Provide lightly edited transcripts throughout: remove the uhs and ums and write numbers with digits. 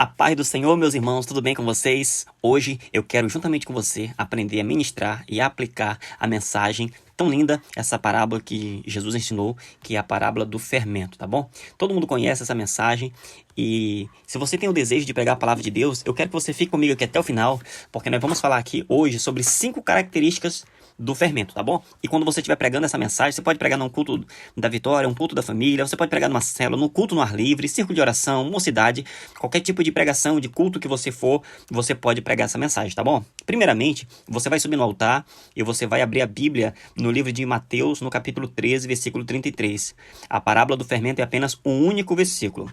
A paz do Senhor, meus irmãos, tudo bem com vocês? Hoje eu quero, juntamente com você, aprender a ministrar e a aplicar a mensagem tão linda, essa parábola que Jesus ensinou, que é a parábola do fermento, tá bom? Todo mundo conhece essa mensagem e se você tem o desejo de pegar a palavra de Deus, eu quero que você fique comigo aqui até o final, porque nós vamos falar aqui hoje sobre 5 características do fermento, tá bom? E quando você estiver pregando essa mensagem, você pode pregar num culto da vitória, um culto da família, você pode pregar numa célula, num culto no ar livre, círculo de oração, mocidade, qualquer tipo de pregação, de culto que você for, você pode pregar essa mensagem, tá bom? Primeiramente, você vai subir no altar e você vai abrir a Bíblia no livro de Mateus, no capítulo 13, versículo 33. A parábola do fermento é apenas um único versículo.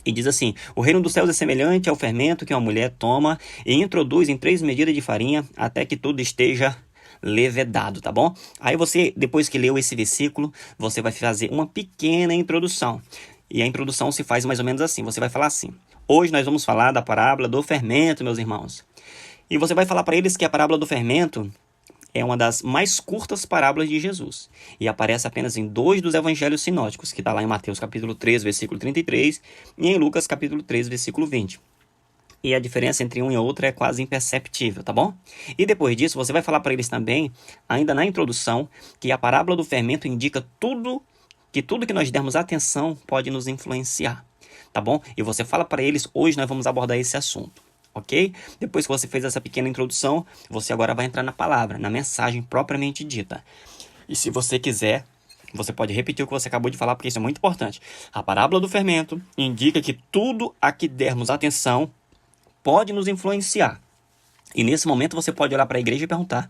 E diz assim: o reino dos céus é semelhante ao fermento que uma mulher toma e introduz em 3 medidas de farinha até que tudo esteja levedado, tá bom? Aí você, depois que leu esse versículo, você vai fazer uma pequena introdução. E a introdução se faz mais ou menos assim. Você vai falar assim: hoje nós vamos falar da parábola do fermento, meus irmãos. E você vai falar para eles que a parábola do fermento é uma das mais curtas parábolas de Jesus. E aparece apenas em 2 dos evangelhos sinóticos, que está lá em Mateus capítulo 3, versículo 33, e em Lucas capítulo 3, versículo 20. E a diferença entre um e outro é quase imperceptível, tá bom? E depois disso, você vai falar para eles também, ainda na introdução, que a parábola do fermento indica tudo que nós dermos atenção pode nos influenciar, tá bom? E você fala para eles, hoje nós vamos abordar esse assunto, ok? Depois que você fez essa pequena introdução, você agora vai entrar na palavra, na mensagem propriamente dita. E se você quiser, você pode repetir o que você acabou de falar, porque isso é muito importante. A parábola do fermento indica que tudo a que dermos atenção pode nos influenciar. E nesse momento você pode olhar para a igreja e perguntar: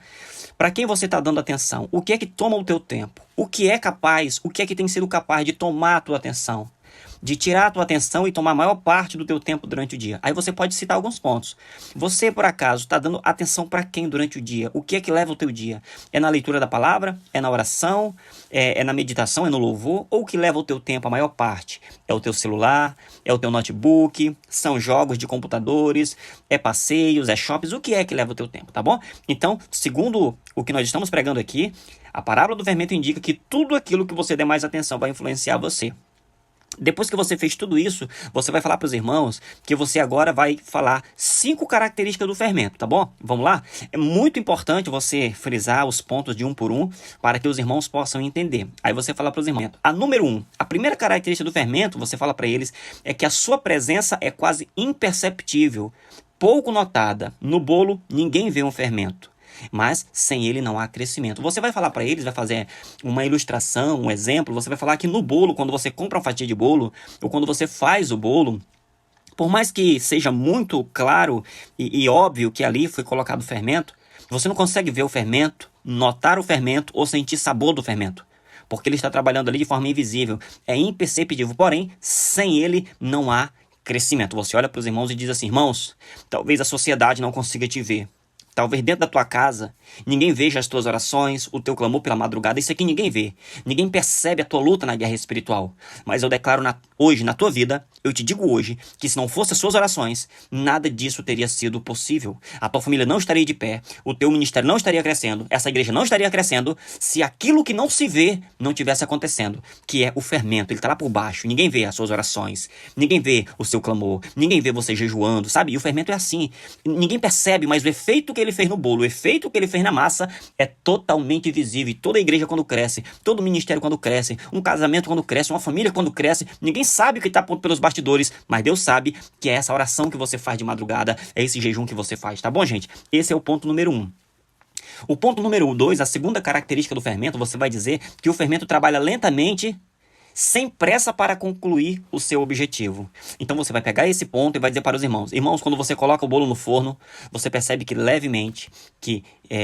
para quem você está dando atenção? O que é que toma o teu tempo? O que é que tem sido capaz de tomar a tua atenção? De tirar a tua atenção e tomar a maior parte do teu tempo durante o dia. Aí você pode citar alguns pontos. Você, por acaso, está dando atenção para quem durante o dia? O que é que leva o teu dia? É na leitura da palavra? É na oração? É na meditação? É no louvor? Ou o que leva o teu tempo, a maior parte? É o teu celular? É o teu notebook? São jogos de computadores? É passeios? É shoppings? O que é que leva o teu tempo, tá bom? Então, segundo o que nós estamos pregando aqui, a parábola do fermento indica que tudo aquilo que você der mais atenção vai influenciar você. Depois que você fez tudo isso, você vai falar para os irmãos que você agora vai falar 5 características do fermento, tá bom? Vamos lá? É muito importante você frisar os pontos de um por um para que os irmãos possam entender. Aí você fala para os irmãos. A número 1, a primeira característica do fermento, você fala para eles, é que a sua presença é quase imperceptível, pouco notada. No bolo, ninguém vê um fermento, mas sem ele não há crescimento. Você vai falar para eles, vai fazer uma ilustração, um exemplo. Você vai falar que no bolo, quando você compra uma fatia de bolo, ou quando você faz o bolo, por mais que seja muito claro e óbvio que ali foi colocado fermento, você não consegue ver o fermento, notar o fermento ou sentir sabor do fermento, porque ele está trabalhando ali de forma invisível, é imperceptível, porém, sem ele não há crescimento. Você olha para os irmãos e diz assim: irmãos, talvez a sociedade não consiga te ver. Talvez dentro da tua casa, ninguém veja as tuas orações, o teu clamor pela madrugada. Isso aqui ninguém vê. Ninguém percebe a tua luta na guerra espiritual. Mas eu declaro hoje, na tua vida, eu te digo hoje, que se não fossem as suas orações, nada disso teria sido possível. A tua família não estaria de pé, o teu ministério não estaria crescendo, essa igreja não estaria crescendo, se aquilo que não se vê não tivesse acontecendo, que é o fermento. Ele está lá por baixo, ninguém vê as suas orações, ninguém vê o seu clamor, ninguém vê você jejuando, sabe? E o fermento é assim. Ninguém percebe, mas o efeito que ele fez no bolo, o efeito que ele fez na massa é totalmente visível. E toda a igreja quando cresce, todo ministério quando cresce, um casamento quando cresce, uma família quando cresce, ninguém sabe o que está pelos bastidores, mas Deus sabe que é essa oração que você faz de madrugada, é esse jejum que você faz, tá bom, gente? Esse é o ponto número 1. O ponto número 2, a segunda característica do fermento, você vai dizer que o fermento trabalha lentamente, sem pressa para concluir o seu objetivo. Então você vai pegar esse ponto e vai dizer para os irmãos: irmãos, quando você coloca o bolo no forno, você percebe que levemente,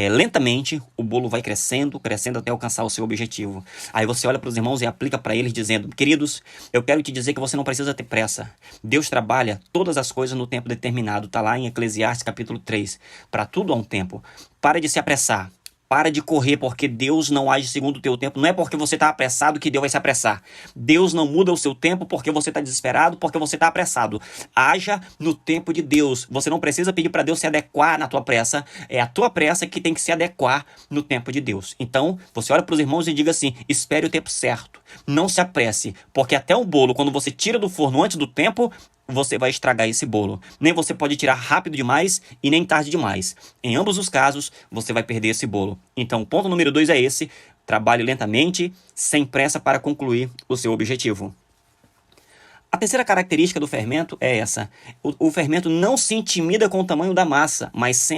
lentamente, o bolo vai crescendo até alcançar o seu objetivo. Aí você olha para os irmãos e aplica para eles dizendo: queridos, eu quero te dizer que você não precisa ter pressa. Deus trabalha todas as coisas no tempo determinado. Está lá em Eclesiastes capítulo 3. Para tudo há um tempo. Para de se apressar. Para de correr, porque Deus não age segundo o teu tempo. Não é porque você está apressado que Deus vai se apressar. Deus não muda o seu tempo porque você está desesperado, porque você está apressado. Haja no tempo de Deus. Você não precisa pedir para Deus se adequar na tua pressa. É a tua pressa que tem que se adequar no tempo de Deus. Então, você olha para os irmãos e diga assim: espere o tempo certo. Não se apresse, porque até um bolo, quando você tira do forno antes do tempo, você vai estragar esse bolo. Nem você pode tirar rápido demais e nem tarde demais. Em ambos os casos, você vai perder esse bolo. Então, o ponto número 2 é esse: trabalhe lentamente, sem pressa para concluir o seu objetivo. A terceira característica do fermento é essa. O fermento não se intimida com o tamanho da massa, mas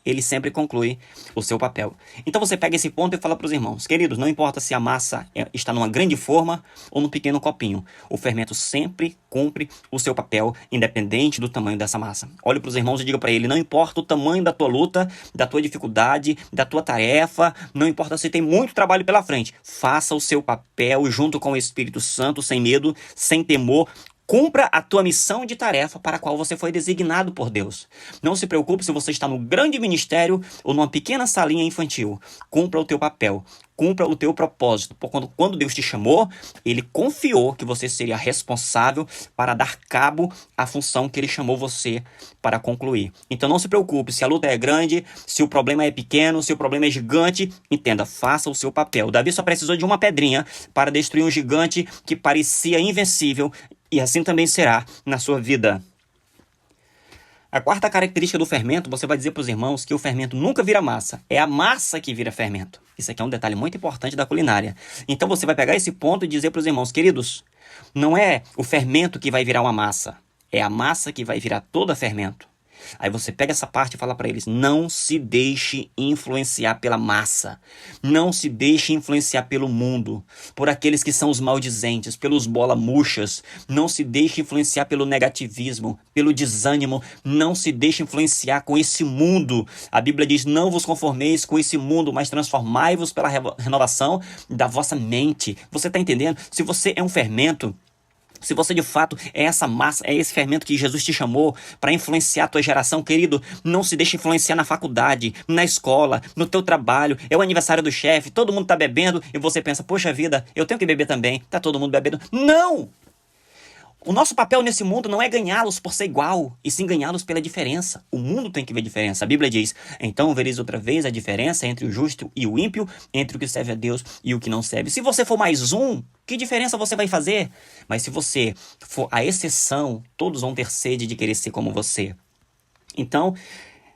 ele sempre conclui o seu papel. Então você pega esse ponto e fala para os irmãos: queridos, não importa se a massa está numa grande forma ou num pequeno copinho, o fermento sempre cumpre o seu papel, independente do tamanho dessa massa. Olhe para os irmãos e diga para ele: não importa o tamanho da tua luta, da tua dificuldade, da tua tarefa, não importa se tem muito trabalho pela frente, faça o seu papel junto com o Espírito Santo, sem medo, sem temor. Cumpra a tua missão de tarefa para a qual você foi designado por Deus. Não se preocupe se você está no grande ministério ou numa pequena salinha infantil. Cumpra o teu papel. Cumpra o teu propósito. Quando Deus te chamou, Ele confiou que você seria responsável para dar cabo à função que Ele chamou você para concluir. Então não se preocupe se a luta é grande, se o problema é pequeno, se o problema é gigante. Entenda, faça o seu papel. Davi só precisou de uma pedrinha para destruir um gigante que parecia invencível, e assim também será na sua vida. A quarta característica do fermento, você vai dizer para os irmãos que o fermento nunca vira massa. É a massa que vira fermento. Isso aqui é um detalhe muito importante da culinária. Então você vai pegar esse ponto e dizer para os irmãos: queridos, não é o fermento que vai virar uma massa. É a massa que vai virar todo fermento. Aí você pega essa parte e fala para eles: não se deixe influenciar pela massa. Não se deixe influenciar pelo mundo, por aqueles que são os maldizentes, pelos bola-murchas. Não se deixe influenciar pelo negativismo, pelo desânimo. Não se deixe influenciar com esse mundo. A Bíblia diz: não vos conformeis com esse mundo, mas transformai-vos pela renovação da vossa mente. Você está entendendo? Se você é um fermento, se você de fato é essa massa, é esse fermento que Jesus te chamou para influenciar a tua geração, querido, não se deixe influenciar na faculdade, na escola, no teu trabalho. É o aniversário do chefe, todo mundo está bebendo e você pensa: poxa vida, eu tenho que beber também, tá todo mundo bebendo. Não! O nosso papel nesse mundo não é ganhá-los por ser igual, e sim ganhá-los pela diferença. O mundo tem que ver diferença. A Bíblia diz: então vereis outra vez a diferença entre o justo e o ímpio, entre o que serve a Deus e o que não serve. Se você for mais um, que diferença você vai fazer? Mas se você for a exceção, todos vão ter sede de querer ser como você. Então,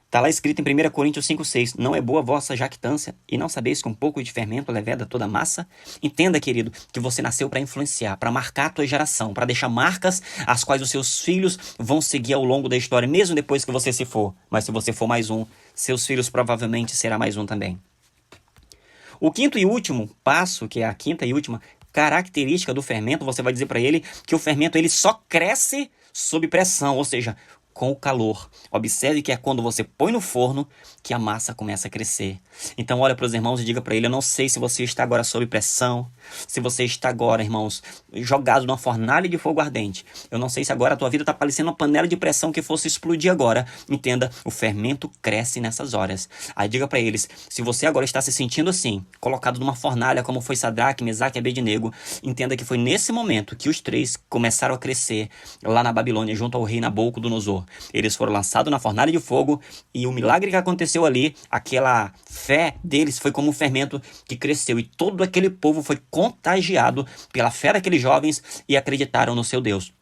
está lá escrito em 1 Coríntios 5,6: não é boa a vossa jactância, e não sabeis que um pouco de fermento leveda toda a massa? Entenda, querido, que você nasceu para influenciar, para marcar a tua geração, para deixar marcas as quais os seus filhos vão seguir ao longo da história, mesmo depois que você se for. Mas se você for mais um, seus filhos provavelmente será mais um também. O quinto e último passo, que é a quinta e última característica do fermento, você vai dizer para ele que o fermento ele só cresce sob pressão, ou seja, com o calor. Observe que é quando você põe no forno que a massa começa a crescer. Então olha para os irmãos e diga para ele: eu não sei se você está agora sob pressão, se você está agora, irmãos, jogado numa fornalha de fogo ardente. Eu não sei se agora a tua vida está parecendo uma panela de pressão que fosse explodir agora. Entenda, o fermento cresce nessas horas. Aí diga para eles: se você agora está se sentindo assim, colocado numa fornalha como foi Sadraque, Mesaque e Abednego, entenda que foi nesse momento que os três começaram a crescer lá na Babilônia, junto ao rei Nabucodonosor. Eles foram lançados na fornalha de fogo e o milagre que aconteceu ali, aquela fé deles foi como um fermento que cresceu, e todo aquele povo foi contagiado pela fé daqueles jovens e acreditaram no seu Deus.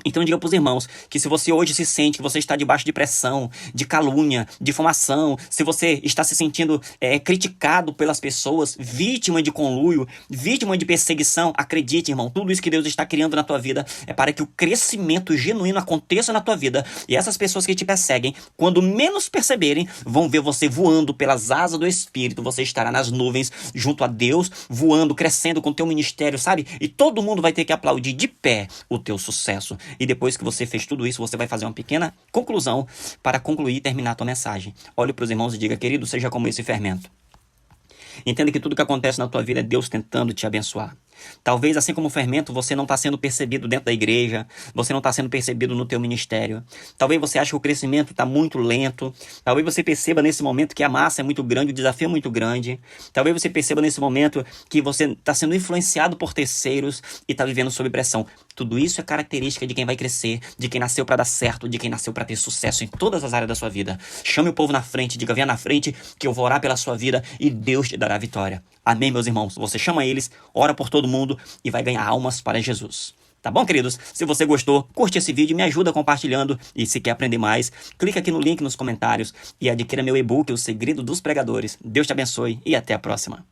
Então diga para os irmãos que se você hoje se sente que você está debaixo de pressão, de calúnia, difamação, se você está se sentindo criticado pelas pessoas, vítima de conluio, vítima de perseguição, acredite, irmão, tudo isso que Deus está criando na tua vida é para que o crescimento genuíno aconteça na tua vida, e essas pessoas que te perseguem, quando menos perceberem, vão ver você voando pelas asas do Espírito. Você estará nas nuvens junto a Deus, voando, crescendo com o teu ministério, sabe? E todo mundo vai ter que aplaudir de pé o teu sucesso. E depois que você fez tudo isso, você vai fazer uma pequena conclusão para concluir e terminar a tua mensagem. Olhe para os irmãos e diga: querido, seja como esse fermento. Entenda que tudo que acontece na tua vida é Deus tentando te abençoar. Talvez, assim como o fermento, você não está sendo percebido dentro da igreja, você não está sendo percebido no teu ministério. Talvez você ache que o crescimento está muito lento. Talvez você perceba nesse momento que a massa é muito grande, o desafio é muito grande. Talvez você perceba nesse momento que você está sendo influenciado por terceiros e está vivendo sob pressão. Tudo isso é característica de quem vai crescer, de quem nasceu para dar certo, de quem nasceu para ter sucesso em todas as áreas da sua vida. Chame o povo na frente, diga: venha na frente que eu vou orar pela sua vida e Deus te dará a vitória. Amém, meus irmãos? Você chama eles, ora por todo mundo e vai ganhar almas para Jesus. Tá bom, queridos? Se você gostou, curte esse vídeo, me ajuda compartilhando e se quer aprender mais, clica aqui no link nos comentários e adquira meu e-book O Segredo dos Pregadores. Deus te abençoe e até a próxima.